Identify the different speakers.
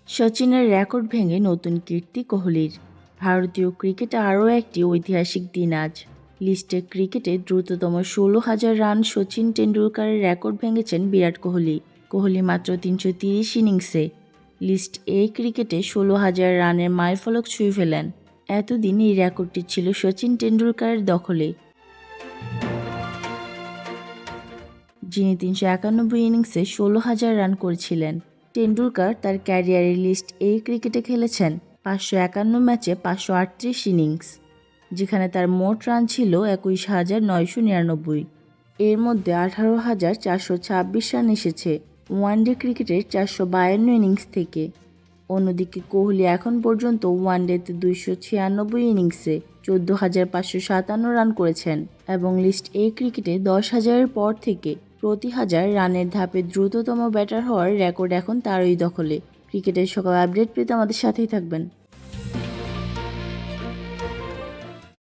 Speaker 1: সচিনের রেকর্ড ভেঙে নতুন কীর্তি কোহলির। ভারতীয় ক্রিকেটে আরও একটি ঐতিহাসিক দিন আজ। লিস্টে ক্রিকেটে দ্রুততম 16,000 রান সচিন টেন্ডুলকারের রেকর্ড ভেঙেছেন বিরাট কোহলি। কোহলি মাত্র 330 ইনিংসে লিস্ট এ ক্রিকেটে 16,000 রানের মাইলফলক ছুঁয়ে ফেলেন। এতদিন এই রেকর্ডটি ছিল সচিন টেন্ডুলকারের দখলে, যিনি 391 ইনিংসে 16,000 রান করেছিলেন। টেন্ডুলকার তার ক্যারিয়ারে লিস্ট এ ক্রিকেটে খেলেছেন 551 ম্যাচে 538 ইনিংস, যেখানে তার মোট রান ছিল 21,999। এর মধ্যে 18,426 রান এসেছে ওয়ানডে ক্রিকেটের 452 ইনিংস থেকে। অন্যদিকে কোহলি এখন পর্যন্ত ওয়ানডেতে 296 ইনিংসে 14,557 রান করেছেন এবং লিস্ট এ ক্রিকেটে 10,000-এর পর থেকে প্রতি 1,000 রানের ধাপে দ্রুততম ব্যাটার হওয়ার রেকর্ড এখন তারই দখলে। ক্রিকেটের সকল আপডেট পেতে আমাদের সাথেই থাকবেন।